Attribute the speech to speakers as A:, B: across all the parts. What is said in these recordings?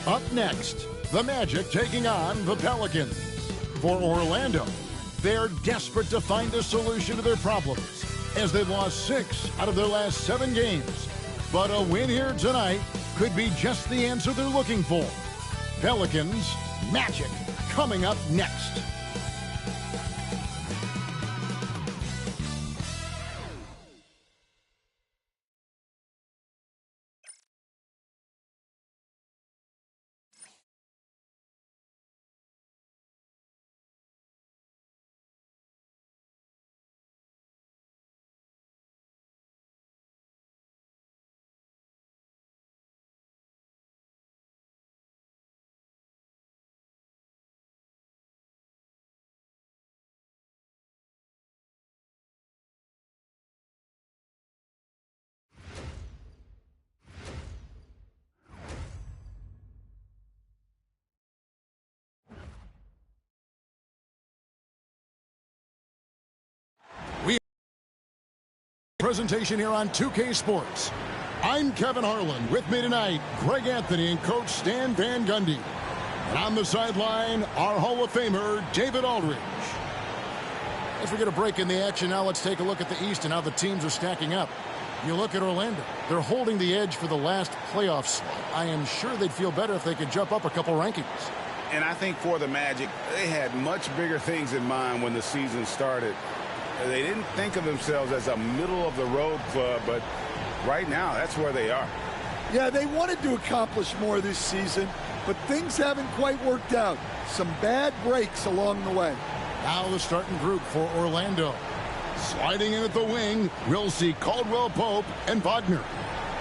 A: Up next, the Magic taking on the Pelicans. For Orlando, they're desperate to find a solution to their problems as they've lost 6 out of their last 7 games. But a win here tonight could be just the answer they're looking for. Pelicans, Magic, coming up next. Presentation here on 2K Sports. I'm Kevin Harlan. With me tonight, Greg Anthony and Coach Stan Van Gundy. And on the sideline, our Hall of Famer, David Aldridge. As we get a break in the action, now let's take a look at the East and how the teams are stacking up. You look at Orlando. They're holding the edge for the last playoff slot. I am sure they'd feel better if they could jump up a couple rankings.
B: And I think for the Magic, they had much bigger things in mind when the season started. They didn't think of themselves as a middle-of-the-road club, but right now, that's where they are.
C: Yeah, they wanted to accomplish more this season, but things haven't quite worked out. Some bad breaks along the way.
A: Now the starting group for Orlando. Sliding in at the wing, we'll see Caldwell Pope and Wagner.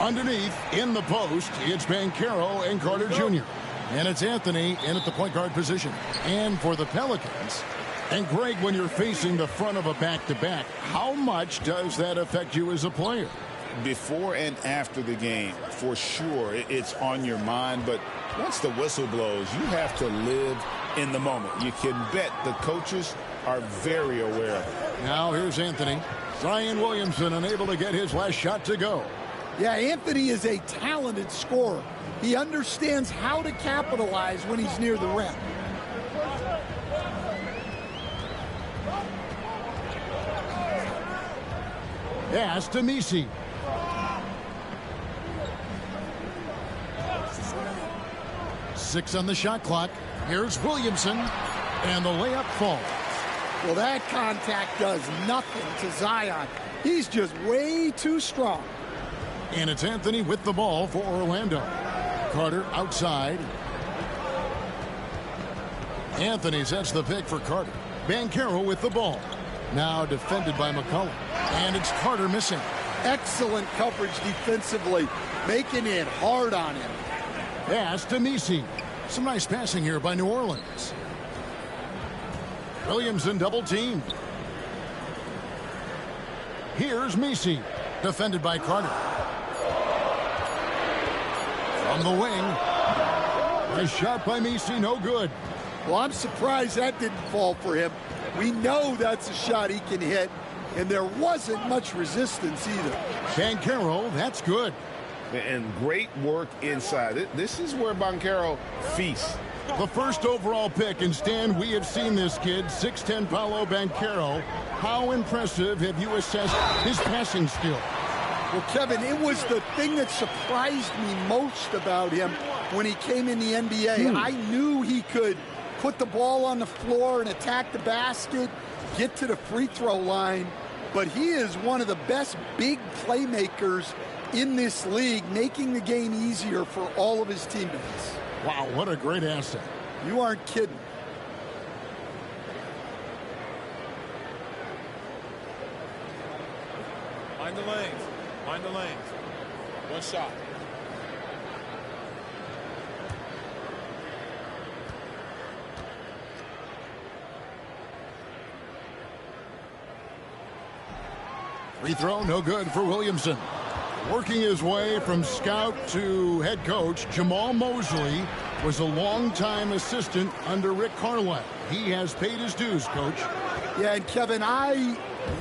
A: Underneath, in the post, it's Banchero and Carter Jr. And it's Anthony in at the point guard position. And for the Pelicans... And, Greg, when you're facing the front of a back-to-back, how much does that affect you as a player?
B: Before and after the game, for sure, it's on your mind. But once the whistle blows, you have to live in the moment. You can bet the coaches are very aware of it.
A: Now here's Anthony. Zion Williamson unable to get his last shot to go.
C: Yeah, Anthony is a talented scorer. He understands how to capitalize when he's near the rim.
A: Pass to Messi. Six on the shot clock. Here's Williamson. And the layup falls.
C: Well, that contact does nothing to Zion. He's just way too strong.
A: And it's Anthony with the ball for Orlando. Carter outside. Anthony sets the pick for Carter. Banchero with the ball. Now defended by McCollum. And it's Carter missing.
C: Excellent coverage defensively, making it hard on him.
A: Pass to Messi. Some nice passing here by New Orleans. Williamson double teamed. Here's Messi. Defended by Carter. From the wing. A shot by Messi, no good.
C: Well, I'm surprised that didn't fall for him. We know that's a shot he can hit, and there wasn't much resistance either.
A: Banchero, that's good.
B: And great work inside. This is where Banchero feasts.
A: The first overall pick, and Stan, we have seen this kid, 6'10" Paolo Banchero. How impressive have you assessed his passing skill?
C: Well, Kevin, it was the thing that surprised me most about him when he came in the NBA. I knew he could put the ball on the floor and attack the basket, get to the free throw line, but he is one of the best big playmakers in this league, making the game easier for all of his teammates.
A: Wow, what a great asset.
C: You aren't kidding.
D: Mind the lanes. Mind the lanes. One shot.
A: Free throw, no good for Williamson. Working his way from scout to head coach, Jamal Mosley was a longtime assistant under Rick Carlisle. He has paid his dues, Coach.
C: Yeah, and Kevin, I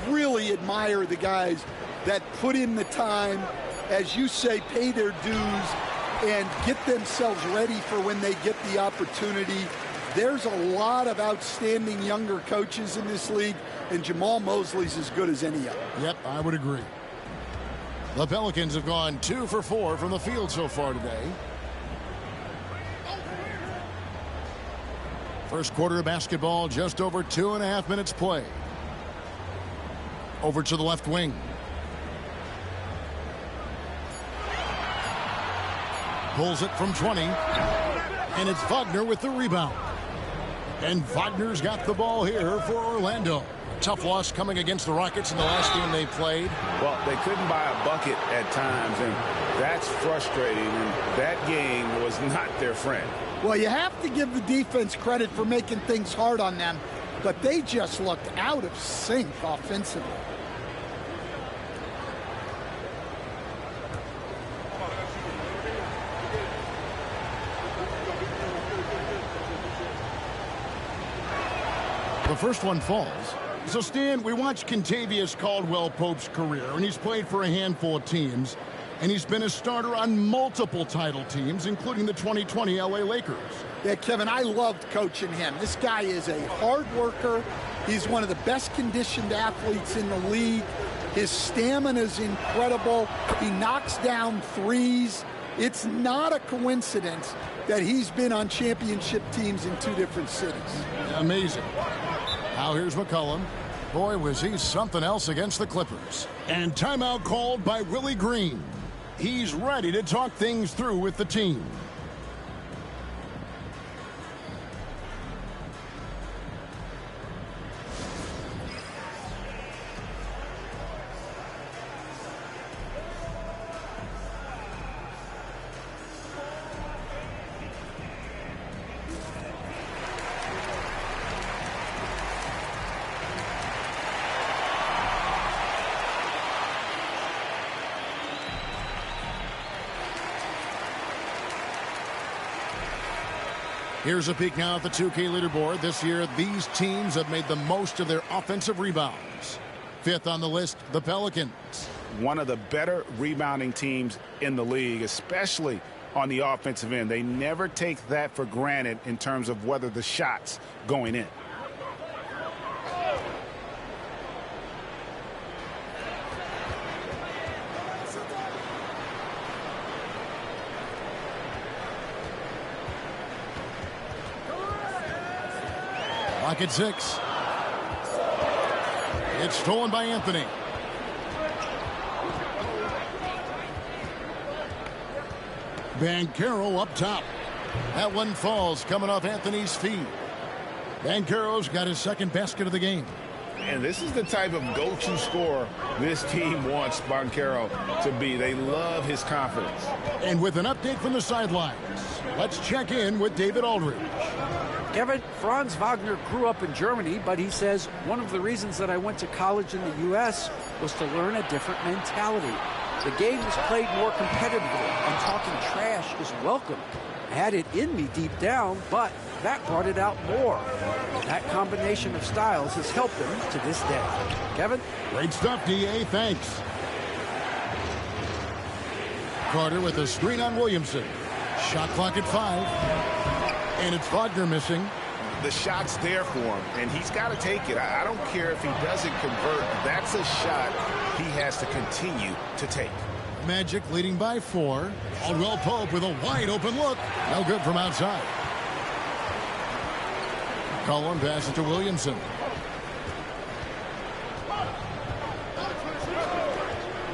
C: really admire the guys that put in the time, as you say, pay their dues, and get themselves ready for when they get the opportunity. There's a lot of outstanding younger coaches in this league, and Jamal Mosley's as good as any of them.
A: Yep, I would agree. The Pelicans have gone 2 for 4 from the field so far today. First quarter of basketball, just over 2.5 minutes play. Over to the left wing. Pulls it from 20. And it's Wagner with the rebound. And Wagner's got the ball here for Orlando. Tough loss coming against the Rockets in the last game they played.
B: Well, they couldn't buy a bucket at times, and that's frustrating. And that game was not their friend.
C: Well, you have to give the defense credit for making things hard on them, but they just looked out of sync offensively.
A: The first one falls. So, Stan, we watched Kentavious Caldwell-Pope's career, and he's played for a handful of teams, and he's been a starter on multiple title teams, including the 2020 LA Lakers.
C: Yeah, Kevin, I loved coaching him. This guy is a hard worker. He's one of the best conditioned athletes in the league. His stamina is incredible. He knocks down threes. It's not a coincidence that he's been on championship teams in 2 different cities.
A: Amazing. Now here's McCollum. Boy, was he something else against the Clippers. And timeout called by Willie Green. He's ready to talk things through with the team. Here's a peek now at the 2K leaderboard. This year, these teams have made the most of their offensive rebounds. 5th on the list, the Pelicans.
B: One of the better rebounding teams in the league, especially on the offensive end. They never take that for granted in terms of whether the shot's going in.
A: Clock at 6. It's stolen by Anthony. Banchero up top. That one falls coming off Anthony's feet. Banchero's got his second basket of the game.
B: And this is the type of go-to scorer this team wants Banchero to be. They love his confidence.
A: And with an update from the sidelines, let's check in with David Aldridge.
E: Kevin, Franz Wagner grew up in Germany, but he says one of the reasons that I went to college in the U.S. was to learn a different mentality. The game is played more competitively, and talking trash is welcome. I had it in me deep down, but that brought it out more. That combination of styles has helped him to this day. Kevin?
A: Great stuff, D.A. Thanks. Carter with a screen on Williamson. Shot clock at 5. And it's Wagner missing.
B: The shot's there for him, and he's got to take it. I don't care if he doesn't convert. That's a shot he has to continue to take.
A: Magic leading by 4. Caldwell-Pope with a wide-open look. No good from outside. Cullen passes to Williamson.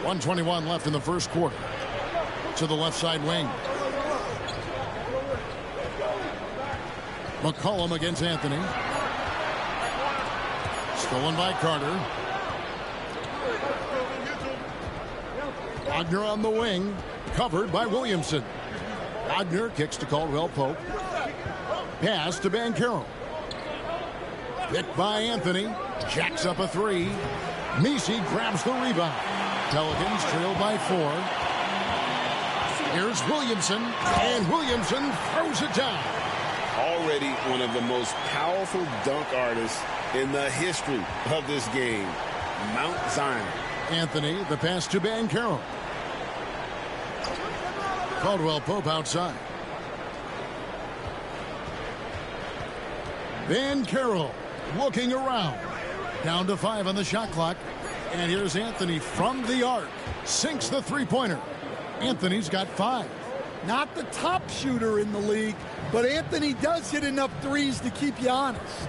A: .121 left in the first quarter. To the left side wing. McCollum against Anthony. Stolen by Carter. Wagner on the wing. Covered by Williamson. Wagner kicks to Caldwell-Pope. Pass to Banchero. Picked by Anthony. Jacks up a 3. Messi grabs the rebound. Pelicans trail by 4. Here's Williamson. And Williamson throws it down.
B: Already one of the most powerful dunk artists in the history of this game. Mount Zion.
A: Anthony, the pass to Banchero. Caldwell Pope outside. Van Carroll looking around. Down to 5 on the shot clock. And here's Anthony from the arc. Sinks the three-pointer. Anthony's got 5.
C: Not the top shooter in the league, but Anthony does hit enough threes to keep you honest.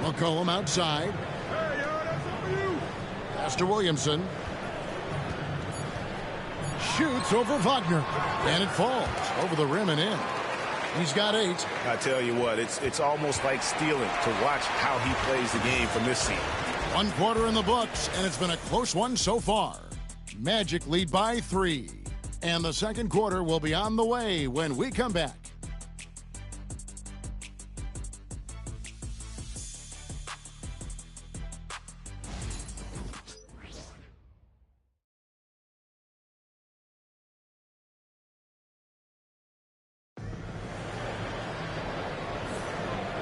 A: McCollum outside. Pass to Williamson. Shoots over Wagner. And it falls over the rim and in. He's got 8.
B: I tell you what, it's almost like stealing to watch how he plays the game from this seat.
A: 1 quarter in the books, and it's been a close one so far. Magic lead by 3. And the second quarter will be on the way when we come back.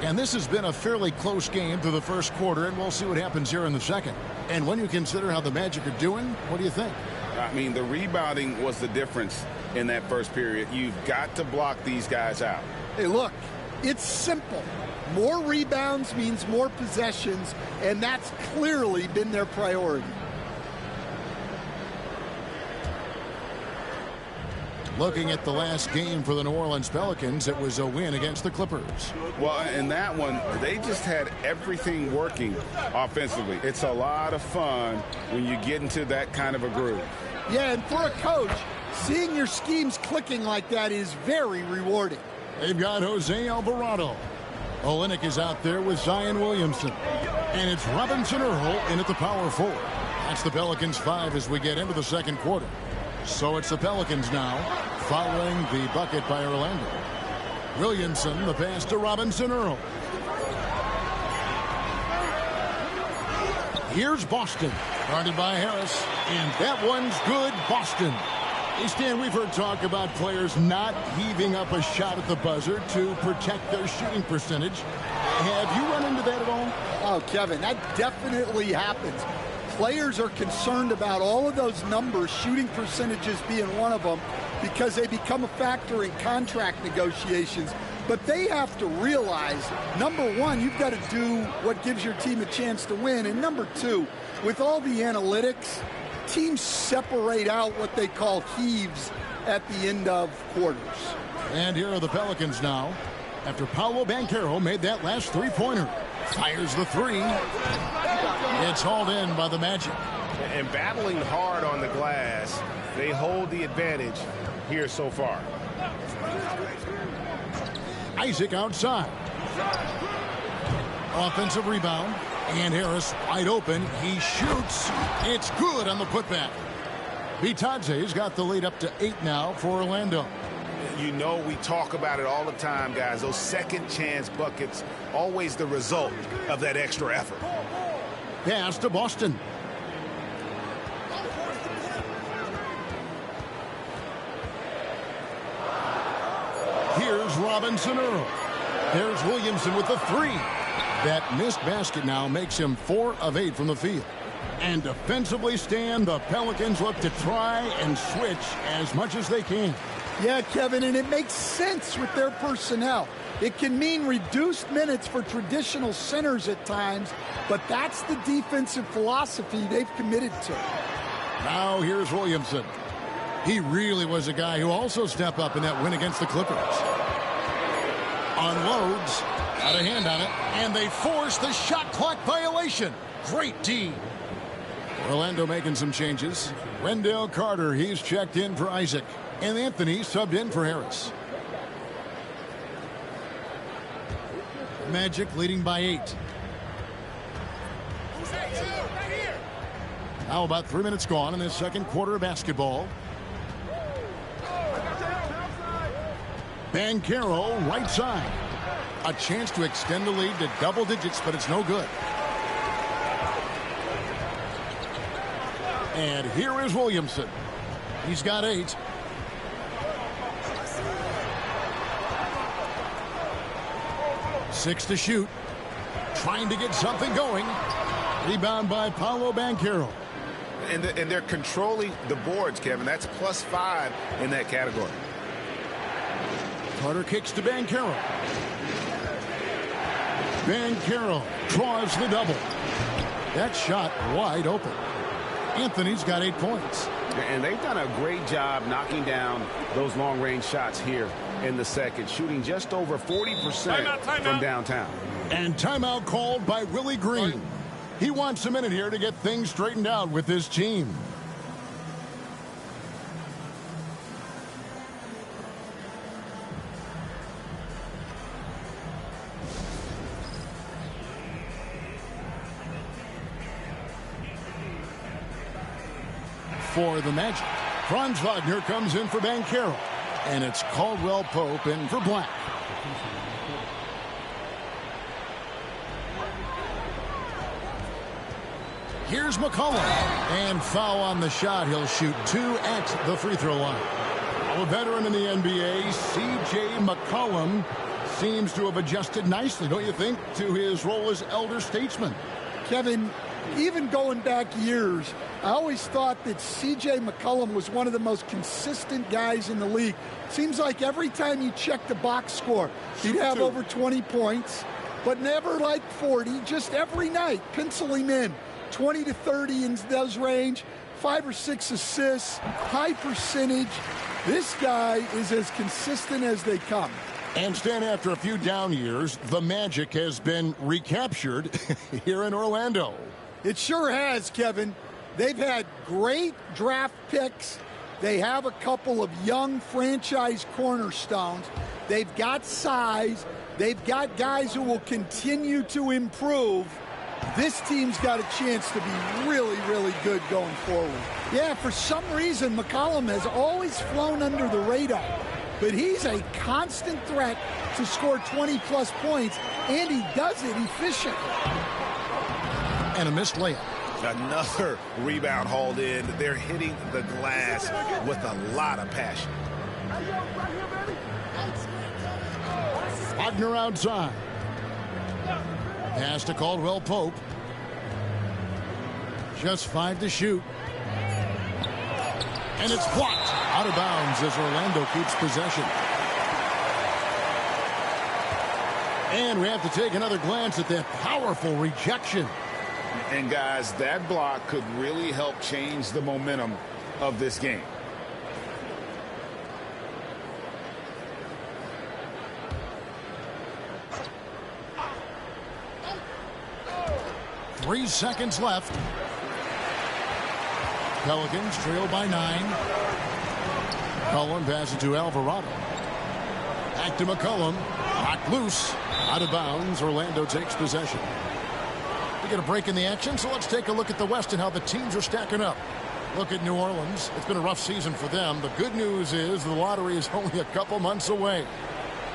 A: And this has been a fairly close game through the first quarter, and we'll see what happens here in the second. And when you consider how the Magic are doing, what do you think?
B: I mean, the rebounding was the difference in that first period. You've got to block these guys out.
C: Hey, look, it's simple. More rebounds means more possessions, and that's clearly been their priority.
A: Looking at the last game for the New Orleans Pelicans, it was a win against the Clippers.
B: Well, in that one, they just had everything working offensively. It's a lot of fun when you get into that kind of a groove.
C: Yeah, and for a coach, seeing your schemes clicking like that is very rewarding.
A: They've got Jose Alvarado. Olynyk is out there with Zion Williamson. And it's Robinson Earl in at the power forward. That's the Pelicans 5 as we get into the second quarter. So it's the Pelicans now, following the bucket by Orlando. Williamson, the pass to Robinson Earl. Here's Boston, guarded by Harris, and that one's good, Boston. Hey, Stan, we've heard talk about players not heaving up a shot at the buzzer to protect their shooting percentage. Have you run into that at all?
C: Oh, Kevin, that definitely happens. Players are concerned about all of those numbers, shooting percentages being one of them, because they become a factor in contract negotiations. But they have to realize, number one, you've got to do what gives your team a chance to win. And number two, with all the analytics, teams separate out what they call heaves at the end of quarters.
A: And here are the Pelicans now. After Paolo Banchero made that last three-pointer. Fires the 3. It's hauled in by the Magic.
F: And battling hard on the glass, they hold the advantage here so far.
A: Isaac outside. Offensive rebound. And Harris wide open. He shoots. It's good on the putback. Bitadze's got the lead up to 8 now for Orlando.
F: You know, we talk about it all the time, guys. Those second chance buckets, always the result of that extra effort.
A: Pass to Boston. Here's Robinson Earl. There's Williamson with the 3. That missed basket now makes him 4 of 8 from the field. And defensively, Stan, the Pelicans look to try and switch as much as they can.
C: Yeah, Kevin, and it makes sense with their personnel. It can mean reduced minutes for traditional centers at times, but that's the defensive philosophy they've committed to.
A: Now here's Williamson. He really was a guy who also stepped up in that win against the Clippers. Unloads, got a hand on it, and they force the shot clock violation. Great D. Orlando making some changes. Wendell Carter, he's checked in for Isaac. And Anthony subbed in for Harris. Magic leading by 8. Now about 3 minutes gone in this second quarter of basketball. Banchero right side. A chance to extend the lead to double digits, but it's no good. And here is Williamson. He's got 8. Six to shoot. Trying to get something going. Rebound by Paolo Banchero.
F: And they're controlling the boards, Kevin. That's +5 in that category.
A: Carter kicks to Banchero. Banchero draws the double. That shot wide open. Anthony's got 8 points.
G: And they've done a great job knocking down those long-range shots here in the second, shooting just over 40% from downtown.
A: And timeout called by Willie Green. He wants a minute here to get things straightened out with his team. For the Magic, Franz Wagner comes in for Banchero. And it's Caldwell Pope in for Black. Here's McCollum. And foul on the shot. He'll shoot 2 at the free throw line. A veteran in the NBA, C.J. McCollum, seems to have adjusted nicely, don't you think, to his role as elder statesman.
C: Kevin, even going back years, I always thought that C.J. McCollum was one of the most consistent guys in the league. Seems like every time you check the box score, he'd have over 20 points, but never like 40, just every night, pencil him in. 20 to 30 in those range, 5 or 6 assists, high percentage. This guy is as consistent as they come.
A: And Stan, after a few down years, the Magic has been recaptured here in Orlando.
C: It sure has, Kevin. They've had great draft picks. They have a couple of young franchise cornerstones. They've got size. They've got guys who will continue to improve. This team's got a chance to be really, really good going forward. Yeah, for some reason, McCollum has always flown under the radar. But he's a constant threat to score 20-plus points, and he does it efficiently.
A: And a missed layup.
F: Another rebound hauled in. They're hitting the glass with a lot of passion.
A: Wagner outside. Pass to Caldwell Pope. Just 5 to shoot. And it's blocked out of bounds as Orlando keeps possession. And we have to take another glance at that powerful rejection.
F: And guys, that block could really help change the momentum of this game.
A: Three seconds left. Pelicans trail by 9. McCollum passes to Alvarado. Back to McCollum. Knocked loose. Out of bounds. Orlando takes possession. We get a break in the action, so let's take a look at the West and how the teams are stacking up. Look at New Orleans. It's been a rough season for them. The good news is the lottery is only a couple months away.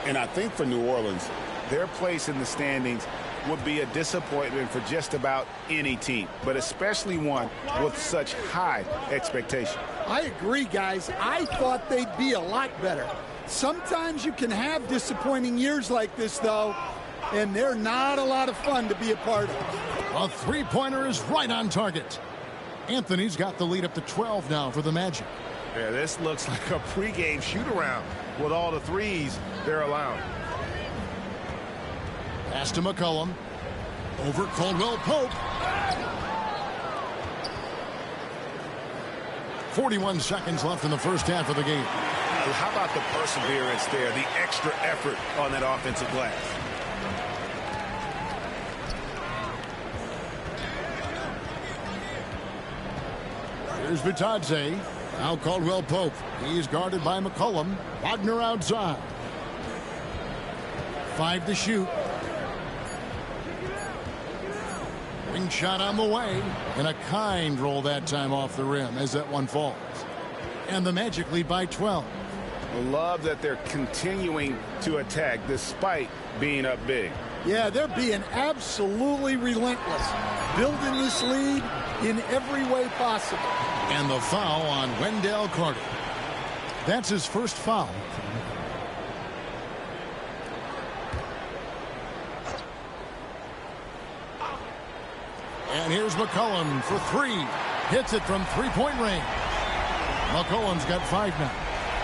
F: And I think for New Orleans, their place in the standings would be a disappointment for just about any team, but especially one with such high expectation.
C: I agree, guys. I thought they'd be a lot better. Sometimes you can have disappointing years like this, though, and they're not a lot of fun to be a part of.
A: A three-pointer is right on target. Anthony's got the lead up to 12 now for the Magic.
F: Yeah, this looks like a pregame shoot-around with all the threes they're allowing.
A: Pass to McCollum. Over Caldwell Pope. 41 seconds left in the first half of the game.
F: How about the perseverance there, the extra effort on that offensive glass?
A: Here's Vitadze. Now Caldwell Pope. He's guarded by McCollum. Wagner outside. 5 to shoot. Wing shot on the way. And a kind roll that time off the rim as that one falls. And the Magic lead by 12.
F: Love that they're continuing to attack despite being up big.
C: Yeah, they're being absolutely relentless. Building this lead in every way possible.
A: And the foul on Wendell Carter. That's his first foul. And here's McCollum for 3. Hits it from three-point range. McCollum's got 5 now.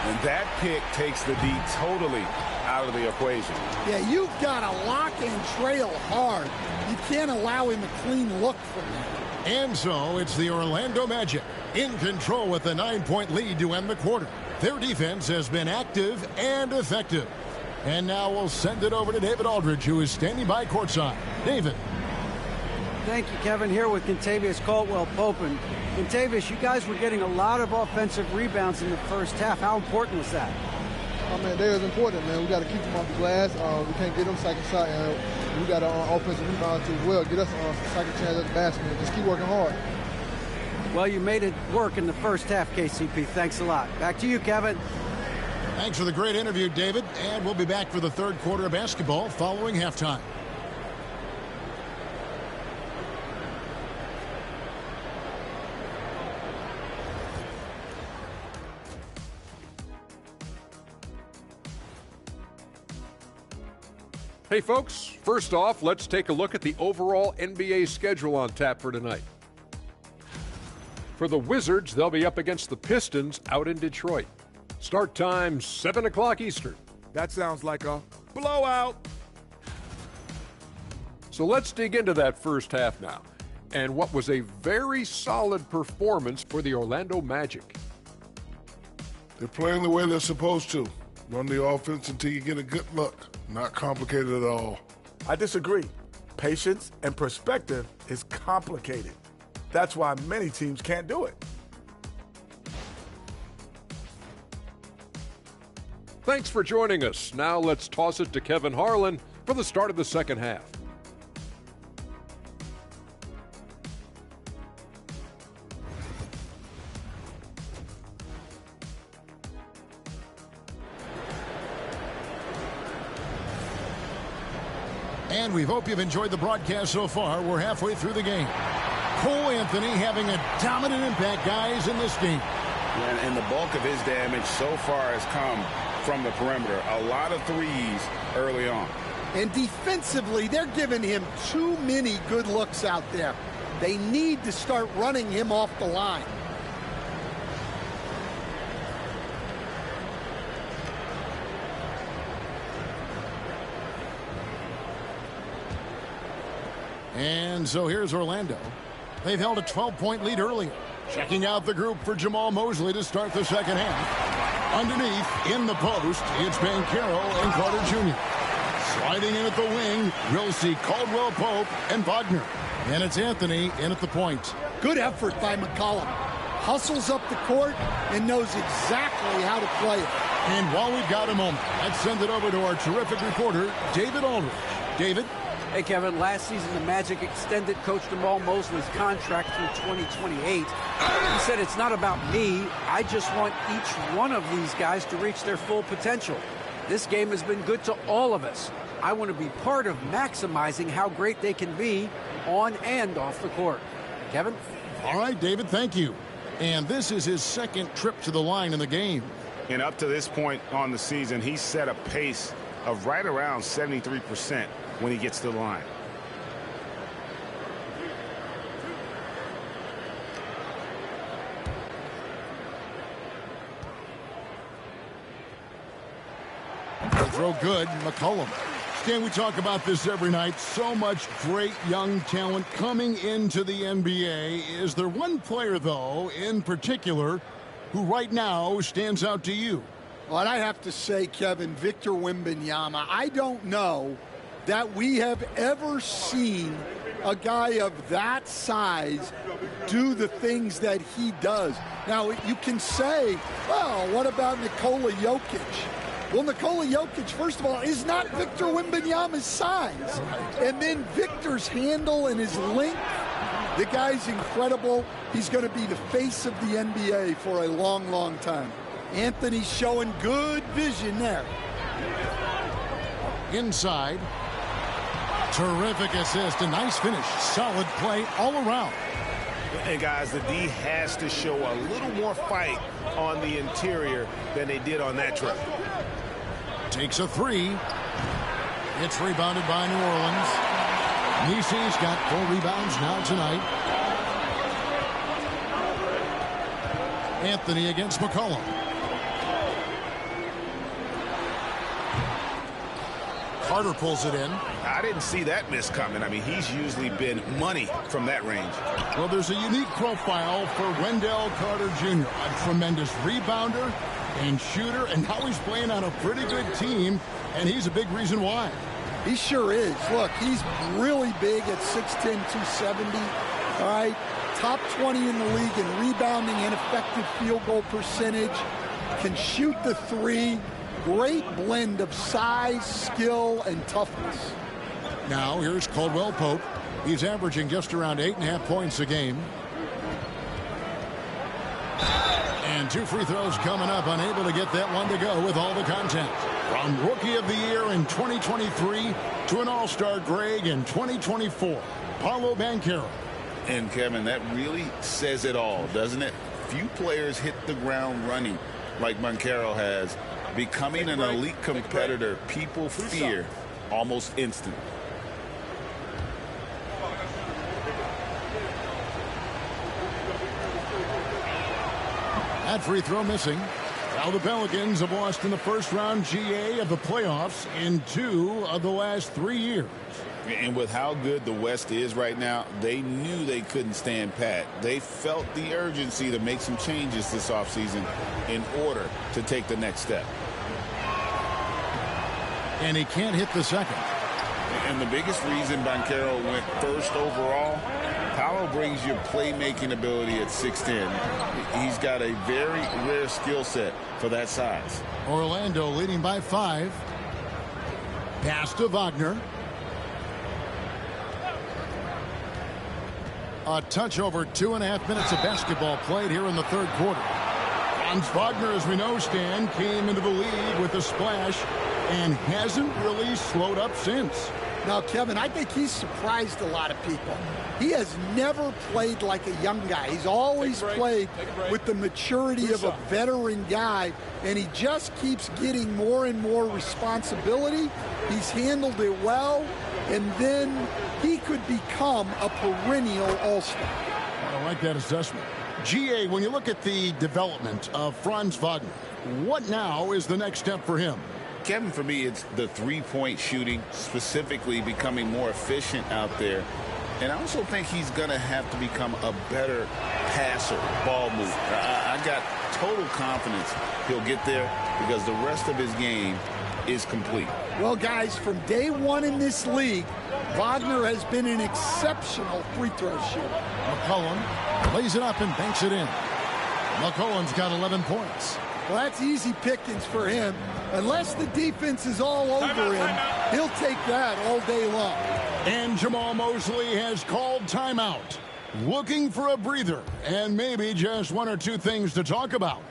F: And that pick takes the D totally out of the equation.
C: Yeah, you've got to lock and trail hard. You can't allow him a clean look from that.
A: And so it's the Orlando Magic in control with a 9-point lead to end the quarter. Their defense has been active and effective. And now we'll send it over to David Aldridge, who is standing by courtside. David.
E: Thank you, Kevin. Here with Kentavious Caldwell-Pope. And Kentavious, you guys were getting a lot of offensive rebounds in the first half. How important was that?
H: Oh, man, that is important, man. We got to keep them off the glass. We can't get them second shot. And we got an offensive rebound too as well. Get us a second chance at the basket and just keep working hard.
E: Well, you made it work in the first half, KCP. Thanks a lot. Back to you, Kevin.
A: Thanks for the great interview, David. And we'll be back for the third quarter of basketball following halftime.
I: Hey folks, first off, let's take a look at the overall NBA schedule on tap for tonight. For the Wizards, they'll be up against the Pistons out in Detroit. Start time 7 o'clock Eastern.
J: That sounds like a blowout.
I: So let's dig into that first half now, and what was a very solid performance for the Orlando Magic.
K: They're playing the way they're supposed to. Run the offense until you get a good look. Not complicated at all.
J: I disagree. Patience and perspective is complicated. That's why many teams can't do it.
I: Thanks for joining us. Now let's toss it to Kevin Harlan for the start of the second half.
A: And we hope you've enjoyed the broadcast so far. We're halfway through the game. Cole Anthony having a dominant impact, guys, in this game.
F: And the bulk of his damage so far has come from the perimeter. A lot of threes early on.
C: And defensively, they're giving him too many good looks out there. They need to start running him off the line.
A: And so here's Orlando. They've held a 12-point lead earlier. Checking out the group for Jamal Mosley to start the second half. Underneath, in the post, it's Banchero and Carter Jr. Sliding in at the wing, we'll see Caldwell-Pope and Wagner. And it's Anthony in at the point.
C: Good effort by McCollum. Hustles up the court and knows exactly how to play it.
A: And while we've got a moment, let's send it over to our terrific reporter, David Aldridge. David?
E: Hey, Kevin, last season the Magic extended Coach Jamal Mosley's contract through 2028. He said, it's not about me. I just want each one of these guys to reach their full potential. This game has been good to all of us. I want to be part of maximizing how great they can be on and off the court. Kevin?
A: All right, David, thank you. And this is his second trip to the line in the game.
F: And up to this point on the season, he's set a pace of right around 73% when he gets to the line.
A: The throw good, McCollum. Stan, we talk about this every night. So much great young talent coming into the NBA. Is there one player, though, in particular, who right now stands out to you?
C: Well, I have to say, Kevin, Victor Wembanyama. I don't know that we have ever seen a guy of that size do the things that he does. Now, you can say, well, what about Nikola Jokic? Well, Nikola Jokic, first of all, is not Victor Wembanyama's size. And then Victor's handle and his length, the guy's incredible. He's going to be the face of the NBA for a long, long time. Anthony's showing good vision there.
A: Inside. Terrific assist, a nice finish. Solid play all around.
F: And guys, the D has to show a little more fight on the interior than they did on that trip.
A: Takes a three. It's rebounded by New Orleans. Nisi's got 4 rebounds now tonight. Anthony against McCollum. Carter pulls it in.
F: I didn't see that miss coming. I mean, he's usually been money from that range.
A: Well, there's a unique profile for Wendell Carter Jr. A tremendous rebounder and shooter, and now he's playing on a pretty good team, and he's a big reason why.
C: He sure is. Look, he's really big at 6'10", 270. All right, top 20 in the league in rebounding and effective field goal percentage. Can shoot the three. Great blend of size, skill, and toughness.
A: Now here's Caldwell Pope. He's averaging just around 8.5 points a game. And 2 free throws coming up, unable to get that one to go with all the content. From Rookie of the Year in 2023 to an All-Star Greg in 2024, Paolo Banchero.
F: And, Kevin, that really says it all, doesn't it? Few players hit the ground running like Banchero has. Becoming an elite competitor, people fear almost instant.
A: That free throw missing. Now the Pelicans have lost in the first round GA of the playoffs in 2 of the last 3 years.
F: And with how good the West is right now, they knew they couldn't stand pat. They felt the urgency to make some changes this offseason in order to take the next step.
A: And he can't hit the second.
F: And the biggest reason Banchero went first overall, Paolo brings you playmaking ability at 6'10". He's got a very rare skill set for that size.
A: Orlando leading by 5. Pass to Wagner. A touch over 2.5 minutes of basketball played here in the third quarter. Franz Wagner, as we know, Stan, came into the league with a splash and hasn't really slowed up since.
C: Now, Kevin, I think he's surprised a lot of people. He has never played like a young guy. He's always played with the maturity of a veteran guy, and he just keeps getting more and more responsibility. He's handled it well, and then he could become a perennial all-star.
A: I like that assessment. GA, when you look at the development of Franz Wagner, what now is the next step for him?
F: Kevin, for me, it's the three-point shooting, specifically becoming more efficient out there. And I also think he's going to have to become a better passer, ball mover. I got total confidence he'll get there because the rest of his game is complete.
C: Well, guys, from day one in this league, Wagner has been an exceptional free throw shooter.
A: McCollum lays it up and banks it in. McCollum's got 11 points.
C: Well, that's easy pickings for him. Unless the defense is all over him, he'll take that all day long.
A: And Jamal Mosley has called timeout, looking for a breather and maybe just 1 or 2 things to talk about.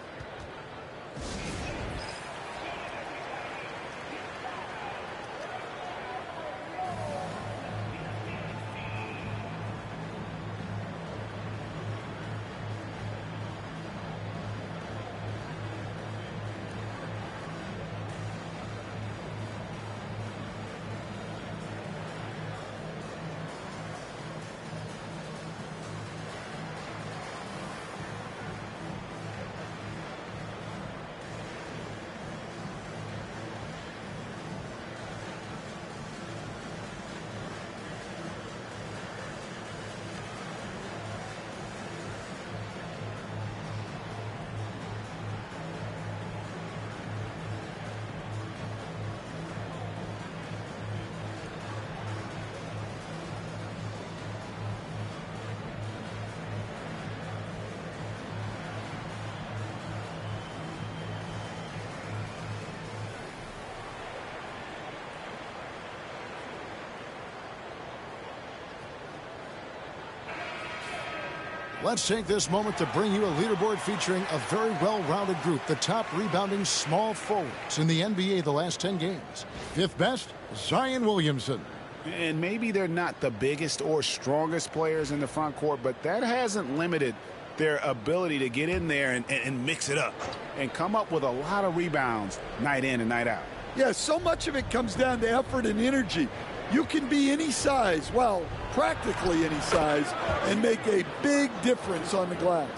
A: Let's take this moment to bring you a leaderboard featuring a very well-rounded group, the top rebounding small forwards in the NBA the last 10 games. 5th best, Zion Williamson.
F: And maybe they're not the biggest or strongest players in the front court, but that hasn't limited their ability to get in there and mix it up and come up with a lot of rebounds night in and night out.
C: Yeah, so much of it comes down to effort and energy. You can be any size, well, practically any size, and make a big difference on the glass.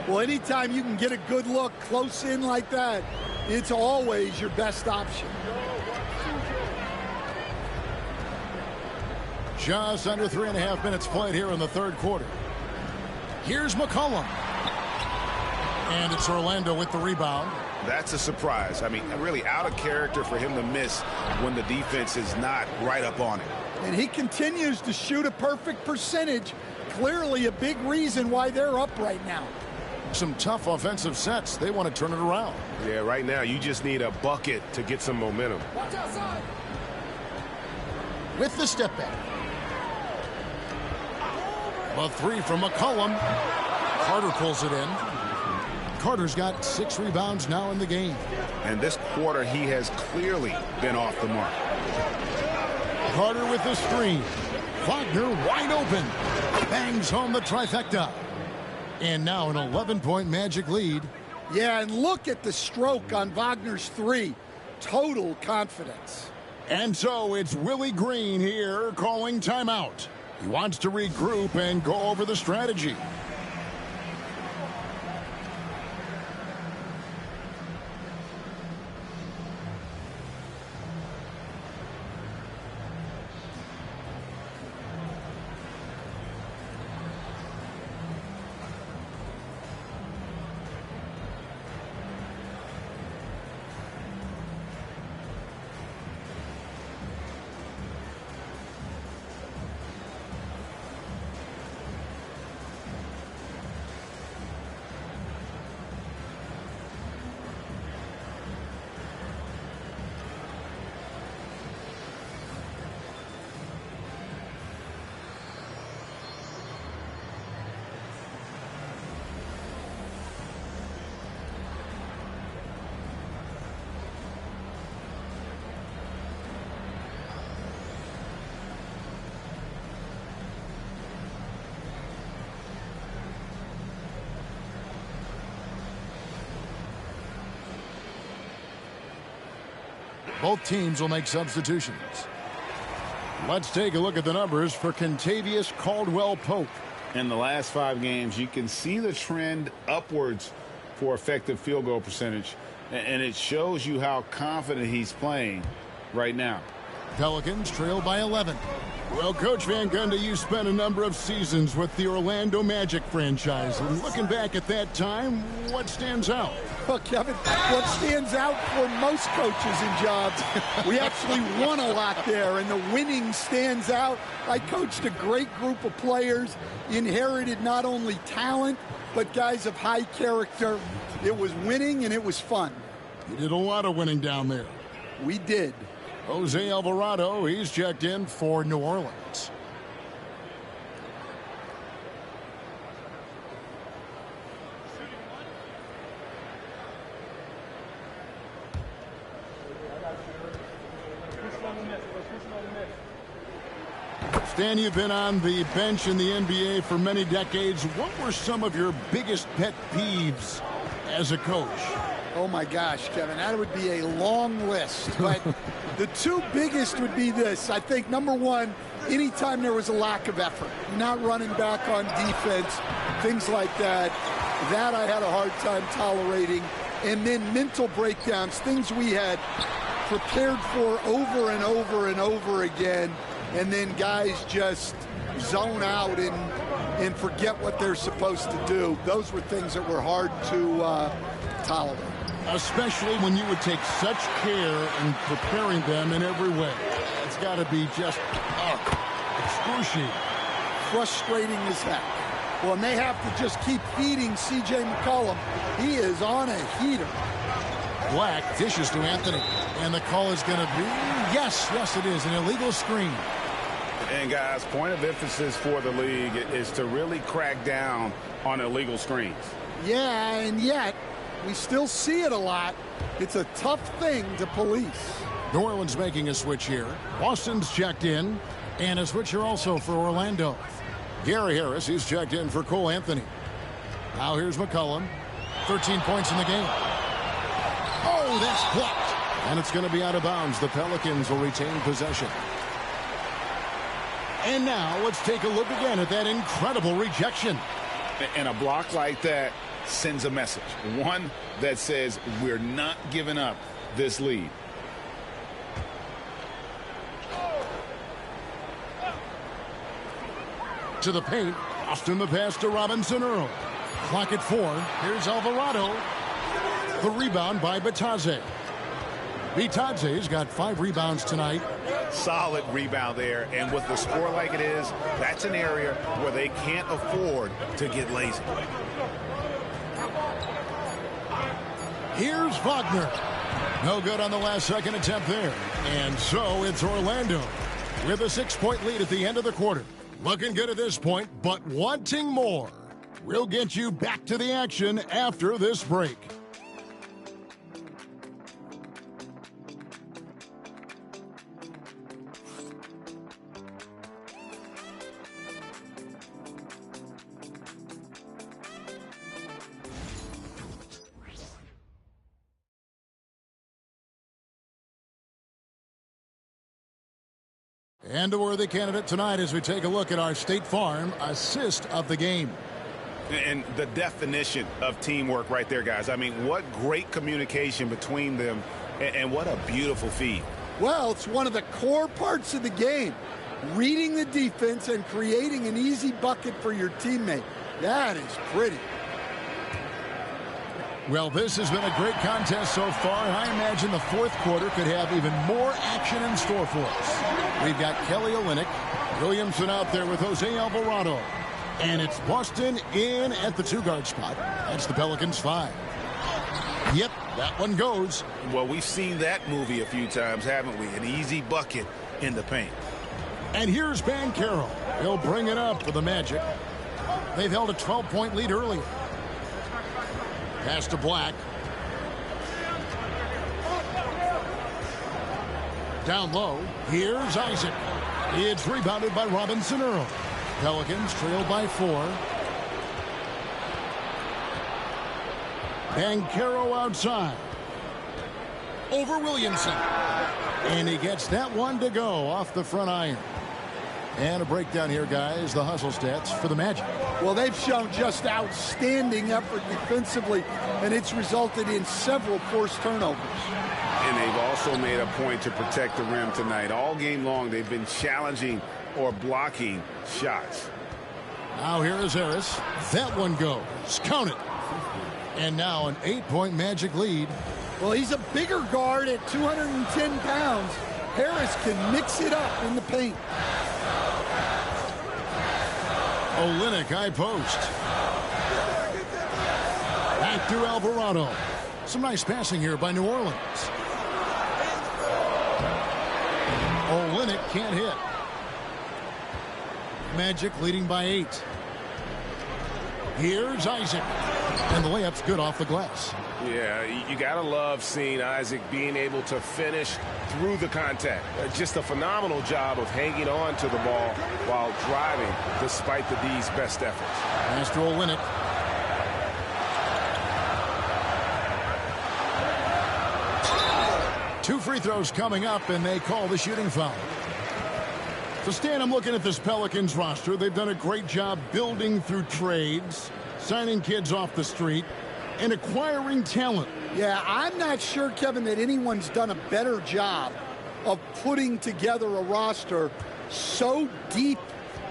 C: Well, anytime you can get a good look close in like that, it's always your best option.
A: Just under 3.5 minutes played here in the third quarter. Here's McCollum. And it's Orlando with the rebound.
G: That's a surprise. I mean, really out of character for him to miss when the defense is not right up on it.
C: And he continues to shoot a perfect percentage. Clearly a big reason why they're up right now.
A: Some tough offensive sets. They want to turn it around.
G: Yeah, right now you just need a bucket to get some momentum.
A: Watch outside. With the step back. A three from McCollum. Carter pulls it in. Carter's got 6 rebounds now in the game.
G: And this quarter, he has clearly been off the mark.
A: Carter with the screen. Wagner wide open. Bangs home the trifecta. And now an 11-point Magic lead.
C: Yeah, and look at the stroke on Wagner's 3. Total confidence.
A: And so it's Willie Green here calling timeout. He wants to regroup and go over the strategy. Both teams will make substitutions. Let's take a look at the numbers for Kentavious Caldwell-Pope.
B: In the last 5 games, you can see the trend upwards for effective field goal percentage, and it shows you how confident he's playing right now.
A: Pelicans trail by 11. Well, Coach Van Gundy, you spent a number of seasons with the Orlando Magic franchise. And looking back at that time, what stands out?
C: Well, Kevin, what stands out for most coaches in jobs, we actually won a lot there, and the winning stands out. I coached a great group of players, inherited not only talent, but guys of high character. It was winning, and it was fun.
A: You did a lot of winning down there.
C: We did.
A: Jose Alvarado, he's checked in for New Orleans. Stan, you've been on the bench in the NBA for many decades. What were some of your biggest pet peeves as a coach?
C: Oh, my gosh, Kevin, that would be a long list. But the 2 biggest would be this. I think, number one, anytime there was a lack of effort, not running back on defense, things like that, that I had a hard time tolerating. And then mental breakdowns, things we had prepared for over and over and over again, and then guys just zone out and forget what they're supposed to do. Those were things that were hard to tolerate.
A: Especially when you would take such care in preparing them in every way. It's got to be just excruciating.
C: Frustrating as heck. Well, and they have to just keep feeding C.J. McCollum. He is on a heater.
A: Black dishes to Anthony. And the call is going to be, yes, it is, an illegal screen.
G: And, guys, point of emphasis for the league is to really crack down on illegal screens.
C: Yeah, and yet we still see it a lot. It's a tough thing to police.
A: New Orleans making a switch here. Boston's checked in. And a switch here also for Orlando. Gary Harris, he's checked in for Cole Anthony. Now here's McCollum. 13 points in the game. Oh, that's blocked. And it's going to be out of bounds. The Pelicans will retain possession. And now let's take a look again at that incredible rejection.
B: And a block like that sends a message, one that says we're not giving up this lead.
A: To the paint. Austin the pass to Robinson Earl. Clock at 4. Here's Alvarado. The rebound by Bitadze. Bitadze's got 5 rebounds tonight.
B: Solid rebound there, and with the score like it is, that's an area where they can't afford to get lazy.
A: Here's Wagner. No good on the last second attempt there. And so it's Orlando with a 6-point lead at the end of the quarter. Looking good at this point, but wanting more. We'll get you back to the action after this break. And a worthy candidate tonight as we take a look at our State Farm assist of the game.
B: And the definition of teamwork right there, guys. I mean, what great communication between them, and what a beautiful feed.
C: Well, it's one of the core parts of the game. Reading the defense and creating an easy bucket for your teammate. That is pretty.
A: Well, this has been a great contest so far. I imagine the fourth quarter could have even more action in store for us. We've got Kelly Olynyk, Williamson out there with Jose Alvarado. And it's Boston in at the 2-guard spot. That's the Pelicans 5. Yep, that one goes.
B: Well, we've seen that movie a few times, haven't we? An easy bucket in the paint.
A: And here's Banchero. He'll bring it up for the Magic. They've held a 12-point lead earlier. Pass to Black. Down low. Here's Isaac. It's rebounded by Robinson Earl. Pelicans trail by 4. Banchero outside. Over Williamson. And he gets that one to go off the front iron. And a breakdown here, guys. The hustle stats for the Magic.
C: Well, they've shown just outstanding effort defensively, and it's resulted in several forced turnovers.
G: And they've also made a point to protect the rim tonight. All game long, they've been challenging or blocking shots.
A: Now here is Harris. That one goes. Count it. And now an 8-point Magic lead.
C: Well, he's a bigger guard at 210 pounds. Harris can mix it up in the paint.
A: Olynyk high post. Back to Alvarado. Some nice passing here by New Orleans. Olynyk can't hit. Magic leading by 8. Here's Isaac. And the layup's good off the glass.
G: Yeah, you got to love seeing Isaac being able to finish through the contact. Just a phenomenal job of hanging on to the ball while driving despite the D's best efforts.
A: Pass to Olynyk. Two free throws coming up, and they call the shooting foul. So, Stan, I'm looking at this Pelicans roster. They've done a great job building through trades, signing kids off the street, and acquiring talent.
C: Yeah, I'm not sure, Kevin, that anyone's done a better job of putting together a roster so deep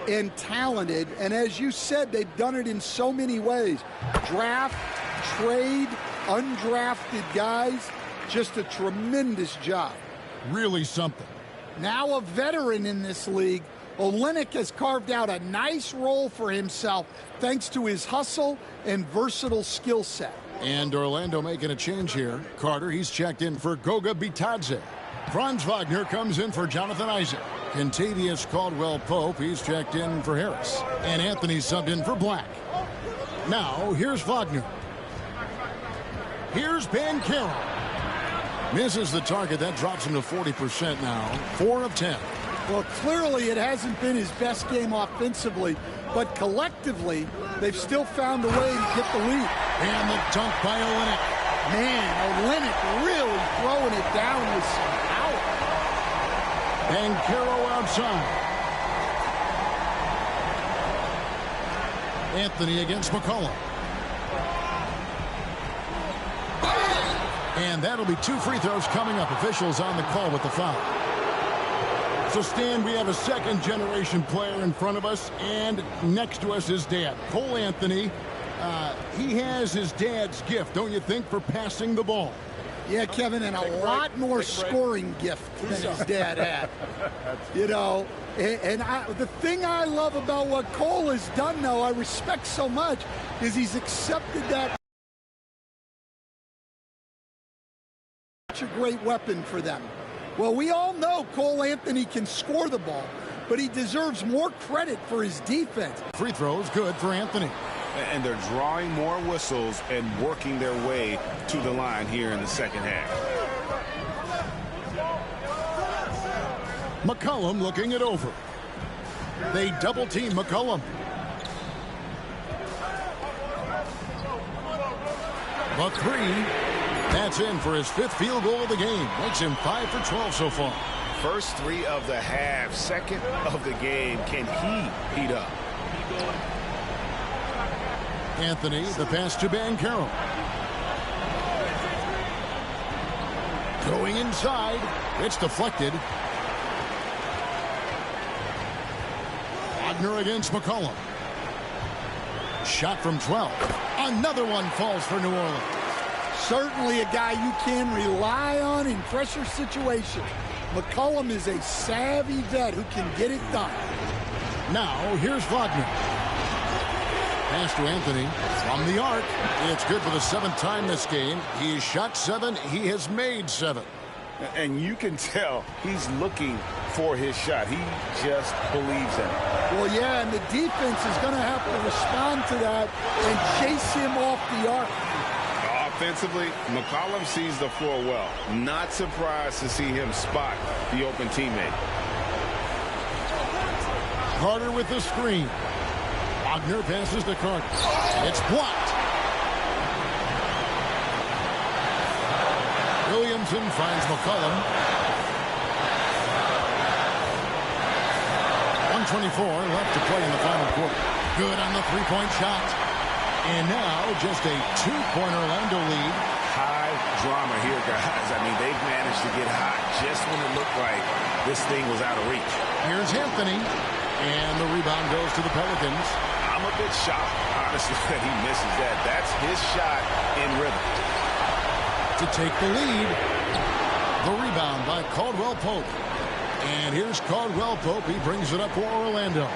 C: and talented. And as you said, they've done it in so many ways. Draft, trade, undrafted guys. Just a tremendous job.
A: Really something.
C: Now a veteran in this league, Olynyk has carved out a nice role for himself thanks to his hustle and versatile skill set.
A: And Orlando making a change here. Carter, he's checked in for Goga Bitadze. Franz Wagner comes in for Jonathan Isaac. Kentavious Caldwell-Pope, he's checked in for Harris. And Anthony's subbed in for Black. Now, here's Wagner. Here's Banchero. Misses the target. That drops him to 40% now. 4 of 10.
C: Well, clearly it hasn't been his best game offensively, but collectively, they've still found a way to get the lead.
A: And the dunk by Olynyk.
C: Man, Olynyk really throwing it down with some power.
A: Banchero outside. Anthony against McCollum. And that'll be 2 free throws coming up. Officials on the call with the foul. So, Stan, we have a second-generation player in front of us, and next to us is Dad. Cole Anthony, he has his dad's gift, don't you think, for passing the ball?
C: Yeah, Kevin, and a lot more scoring gift than his dad had. You know, and the thing I love about what Cole has done, though, I respect so much, is he's accepted that such a great weapon for them. Well, we all know Cole Anthony can score the ball, but he deserves more credit for his defense.
A: Free throws good for Anthony.
B: And they're drawing more whistles and working their way to the line here in the second half.
A: McCollum looking it over. They double team McCollum. The 3. That's in for his 5th field goal of the game. Makes him 5 for 12 so far.
B: First 3 of the half, second of the game. Can he heat up?
A: Anthony, the pass to Banchero. Going inside. It's deflected. Wagner against McCollum. Shot from 12. Another one falls for New Orleans.
C: Certainly a guy you can rely on in pressure situations. McCollum is a savvy vet who can get it done.
A: Now, here's Wagner. Pass to Anthony from the arc. It's good for the 7th time this game. He has shot 7. He has made 7.
B: And you can tell he's looking for his shot. He just believes in it.
C: Well, yeah, and the defense is going to have to respond to that and chase him off the arc.
B: Offensively, McCollum sees the floor well. Not surprised to see him spot the open teammate.
A: Carter with the screen. Wagner passes to Carter. It's blocked. Williamson finds McCollum. 1:24 left to play in the final quarter. Good on the 3-point shot. And now just a 2-point Orlando lead.
B: High drama here, guys. I mean, they've managed to get hot just when it looked like this thing was out of reach.
A: Here's Anthony. And the rebound goes to the Pelicans.
B: I'm a bit shocked, honestly, that he misses that. That's his shot in rhythm.
A: To take the lead. The rebound by Caldwell Pope. And here's Caldwell Pope. He brings it up for Orlando.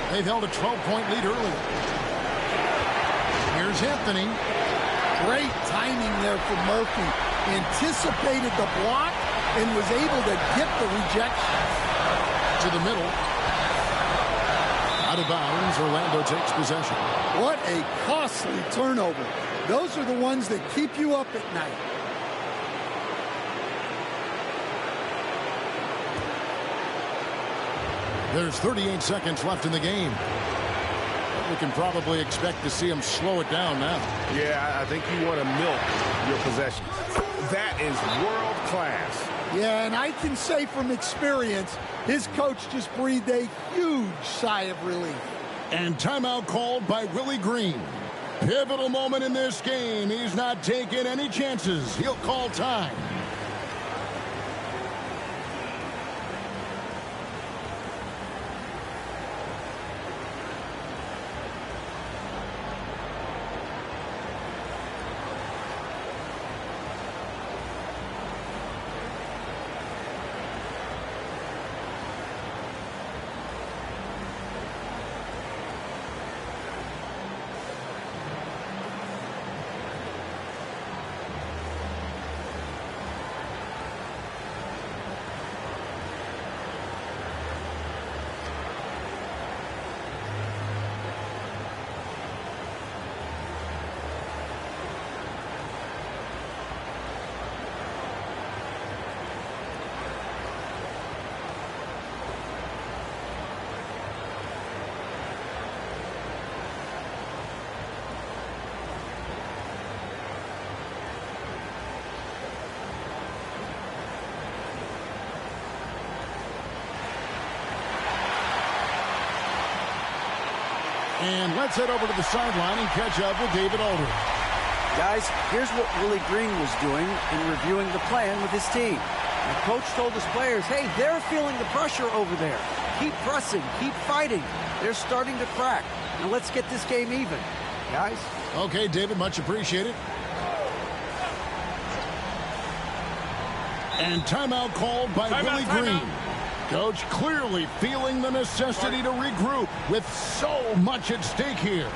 A: They've held a 12-point lead earlier. Here's Anthony.
C: Great timing there for Murphy. Anticipated the block and was able to get the rejection.
A: To the middle. Out of bounds, Orlando takes possession.
C: What a costly turnover. Those are the ones that keep you up at night.
A: There's 38 seconds left in the game. We can probably expect to see him slow it down now.
G: Yeah, I think you want to milk your possessions. That is world class.
C: Yeah, and I can say from experience, his coach just breathed a huge sigh of relief.
A: And timeout called by Willie Green. Pivotal moment in this game. He's not taking any chances. He'll call time. And let's head over to the sideline and catch up with David Aldridge.
E: Guys, here's what Willie Green was doing in reviewing the plan with his team. The coach told his players, hey, they're feeling the pressure over there. Keep pressing, keep fighting. They're starting to crack. Now let's get this game even, guys.
A: Okay, David, much appreciated. And timeout called by Willie Green. Coach clearly feeling the necessity to regroup with so much at stake here.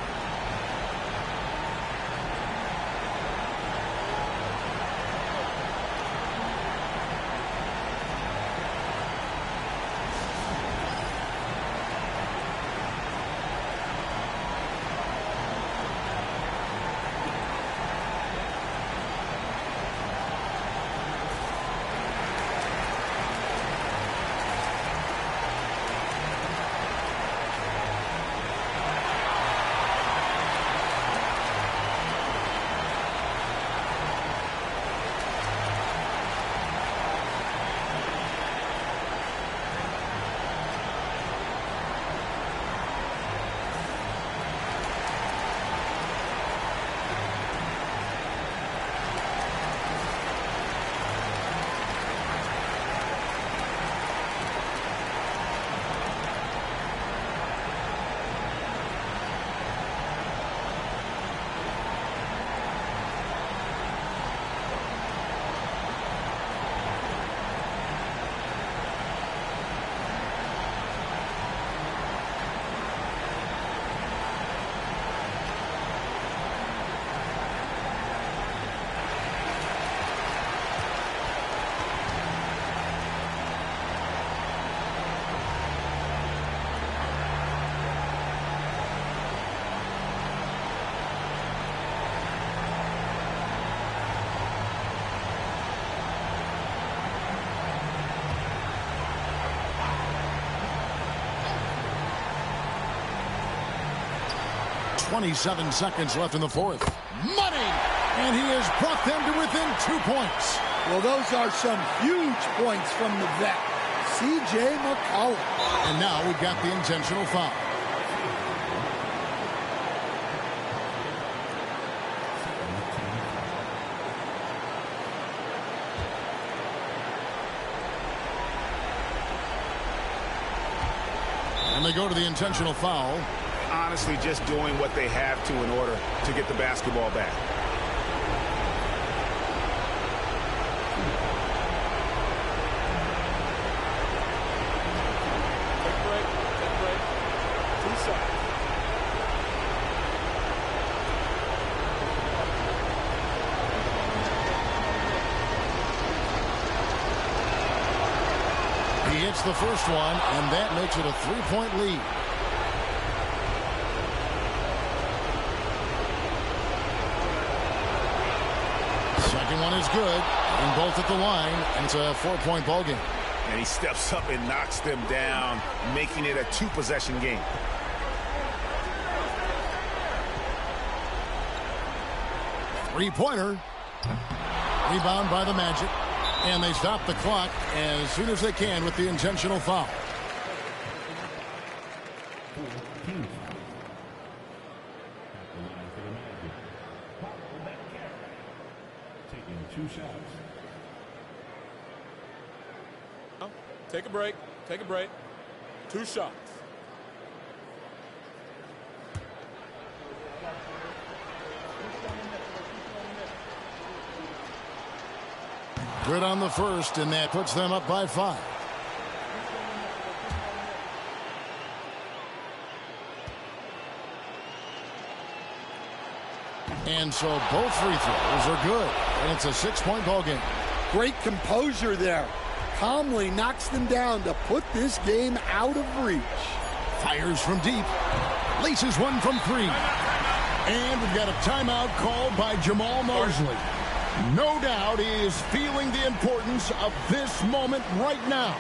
A: .27 seconds left in the fourth. Money! And he has brought them to within 2 points.
C: Well, those are some huge points from the vet, C.J. McCollum.
A: And now we've got the intentional foul. And they go to the intentional foul.
B: Honestly, just doing what they have to in order to get the basketball back.
D: Take break. 2 shots.
A: He hits the first one, and that makes it a 3-point lead. Second one is good, and both at the line, and it's a 4-point ball game.
B: And he steps up and knocks them down, making it a 2-possession game.
A: Three-pointer. Rebound by the Magic. And they stop the clock as soon as they can with the intentional foul.
L: Taking 2 shots.
D: Take a break. Take a break. 2 shots.
A: Good on the first, and that puts them up by 5. And so both free throws are good, and it's a 6-point ball game.
C: Great composure there. Calmly knocks them down to put this game out of reach.
A: Fires from deep. Laces one from 3. And we've got a timeout called by Jamal Mosley. No doubt he is feeling the importance of this moment right now.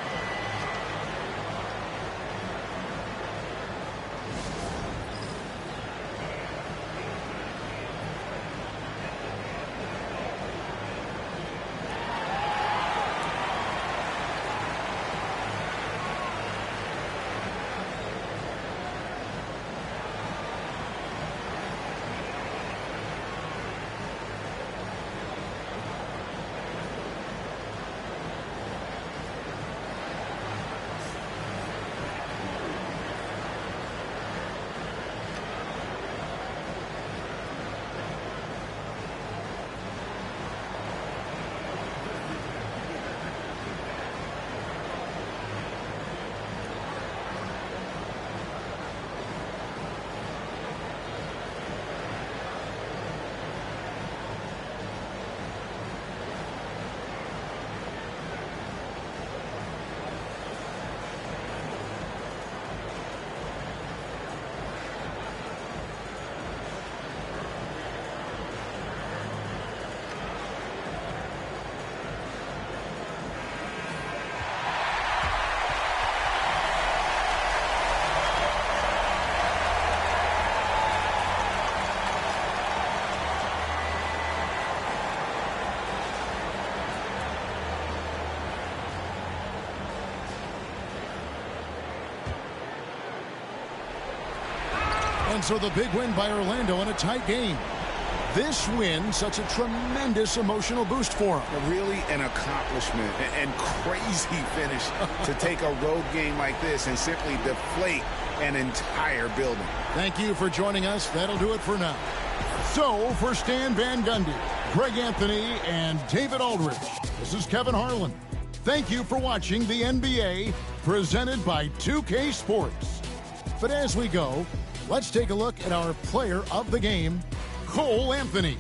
A: And so the big win by Orlando in a tight game. This win, such a tremendous emotional boost for them.
B: Really an accomplishment and crazy finish to take a road game like this and simply deflate an entire building.
A: Thank you for joining us. That'll do it for now. So, for Stan Van Gundy, Greg Anthony, and David Aldridge, this is Kevin Harlan. Thank you for watching the NBA, presented by 2K Sports. But as we go, let's take a look at our player of the game, Cole Anthony.